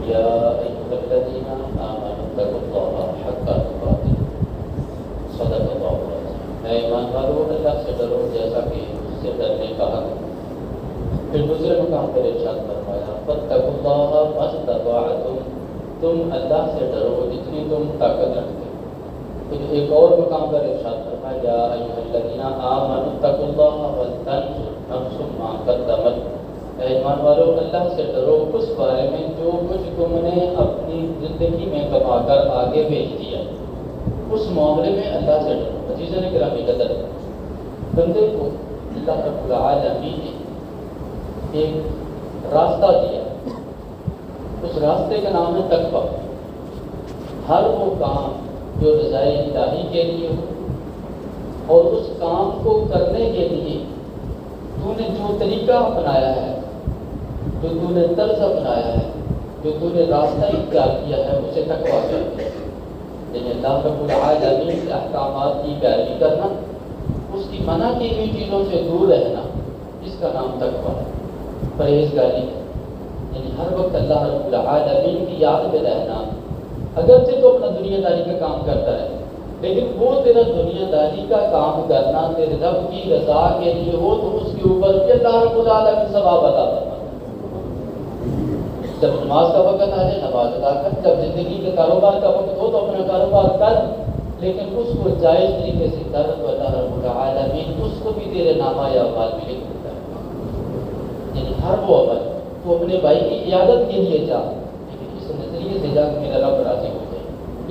یا ایھا الذین آمنوا اتقوا اللہ حق تقاته صدق اللہ العظیم۔ اے ایمان والو، اللہ سے ڈرو جیسا کہ اس سے ڈرنے کا حق۔ پھر دوسرے مقام پر ارشاد فرمایا فاتقوا اللہ ما استطعتم، تم اللہ سے ڈرو جتنی تم طاقت رکھتے ہو۔ پھر ایک اور مقام پر ارشاد فرمایا یا ایھا الذین آمنوا اتقوا اللہ ولتنظر نفس ما قدمت، اے ایمان والو اللہ سے ڈرو اس بارے میں جو کچھ تم نے اپنی زندگی میں کما کر آگے بھیج دیا، اس معاملے میں اللہ سے ڈرو۔ عزیزان گرامی قدر، بندے کو اللہ رب العالمین نے ایک راستہ دیا، اس راستے کا نام ہے تقویٰ۔ ہر وہ کام جو رضائے الہی کے لیے ہو اور اس کام کو کرنے کے لیے تو نے جو طریقہ اپنایا ہے، جو تو نے طرز اپنایا ہے، جو تو نے راستہ اختیار کیا ہے، اسے تقویٰ کہتے ہیں۔ یعنی اللہ رب العالمین کے احکامات کی پیروی کرنا، اس کی منع کی ہوئی چیزوں سے دور رہنا، اس کا نام تقویٰ ہے، پرہیزگاری ہے۔ یعنی ہر وقت اللہ رب العالمین کی یاد میں رہنا، اگرچہ تو اپنا دنیا داری کا کام کرتا ہے لیکن وہ تیرا دنیا داری کا کام کرنا تیرے رب کی رضا کے لیے ہو تو اس کے اوپر بھی اللہ رب العالمین ثواب عطا فرماتا ہے۔ جب نماز کا وقت آ جائے نماز ادا کر، جب زندگی کے کاروبار کا وقت ہو تو اپنا کاروبار کر، لیکن اس کو جائز طریقے سے کر تو اللہ رب العالمین اس کو بھی تیرے نامہ یا اعمال میں لکھ دیتا ہے۔ یعنی ہر وہ عمل تو اپنے بھائی کی عیادت کے لیے جا، لیکن اس نظریے سے جا کہ میرا رب راضی ہو جائے،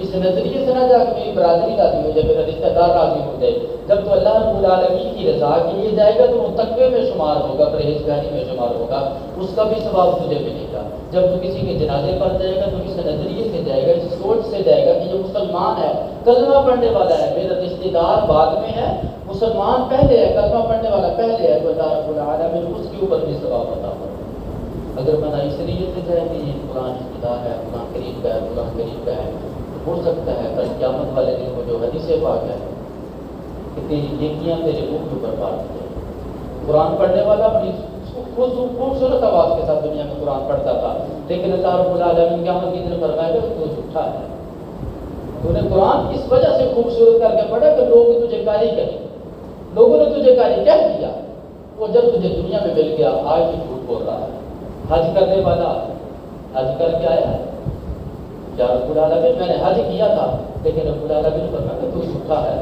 اس نظریے سے نہ جا کہ میری برادری راضی ہو جائے، میرا رشتہ دار راضی ہو جائے۔ جب تو اللہ رب العالمین کی رضا کے لیے جائے گا تو وہ تقوی میں شمار ہوگا، پرہیزگاری میں شمار ہوگا، اس کا بھی ثواب تجھے ملے گا۔ جب تو کسی کے جنازے پر جائے گا تو اس نظریے سے جائے گا، اس سوچ سے جائے گا کہ یہ مسلمان ہے، کلمہ پڑھنے والا ہے، میرا رشتہ دار بعد میں ہے، مسلمان پہلے ہے، کلمہ پڑھنے والا پہلے ہے، تو اللہ رب العالمین اس کے اوپر بھی ثواب عطا فرمائے۔ اگر بندہ اس طریقے سے جائے کہ یہ قرآن رشتہ دار ہے، قرآن کریم کا ہے، قرآن کریم کا ہے، ہو سکتا ہے کل قیامت والے دن کو جو حدیث پاک ہے کہ تیری نیکیاں تیرے منہ کے اوپر بانٹ دیں۔ قرآن پڑھنے والا بڑی خوبصورت آواز کے ساتھ دنیا میں قرآن پڑھتا تھا، لیکن اللہ رب العالمین قیامت کے دن فرمائے گا تو جھوٹا ہے، تو نے قرآن اس وجہ سے خوبصورت کر کے پڑھا کہ لوگ تجھے قاری کریں، لوگوں نے تجھے قاری کہہ دیا، وہ جب تجھے دنیا میں مل گیا آج بھی جھوٹ بول رہا ہے۔ حج کرنے والا حج کر کے آیا ہے، یا رب العالمین میں نے حج کیا تھا، لیکن رب العالمین فرمایا کہ تو جھوٹا ہے،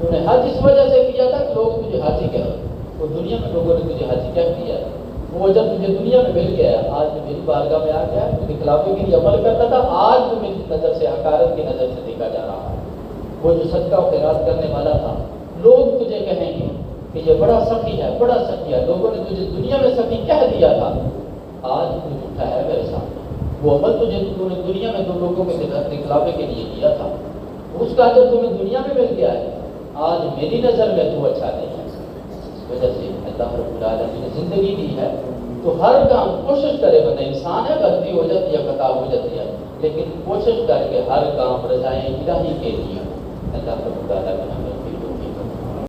تو نے حج اس وجہ سے کیا تھا کہ لوگ تجھے حاجی کہہ رہے، وہ دنیا میں لوگوں نے تجھے حاجی کہہ دیا ہے، وہ جب تجھے دنیا میں مل گیا ہے، آج میری بارگاہ میں آ گیا ہے، تجھے خلافے کے لیے عمل کرتا تھا، آج تو میری نظر سے حقارت کی نظر سے دیکھا جا رہا ہے۔ وہ جو صدقہ و خیرات کرنے والا تھا، لوگ تجھے کہیں گے کہ یہ بڑا سخی ہے، بڑا سخی ہے، لوگوں نے تجھے دنیا میں سخی کہہ دیا تھا، آج تو جھوٹا ہے میرے سامنے۔ وہ عمل تجھے تو نے دنیا میں دو لوگوں کے دکھلاوے کے لیے کیا تھا، اس کا اجر تمہیں دنیا میں مل گیا ہے، آج میری نظر میں تو اچھا نہیں ہے۔ اس وجہ سے اللہ رب العالمین نے زندگی دی ہے تو ہر کام کوشش کرے، بندہ انسان ہے، غلطی ہو جاتی ہے، خطا ہو جاتی ہے، لیکن کوشش کر کے ہر کام رضائے الہی کے لیے اللہ رب العالمین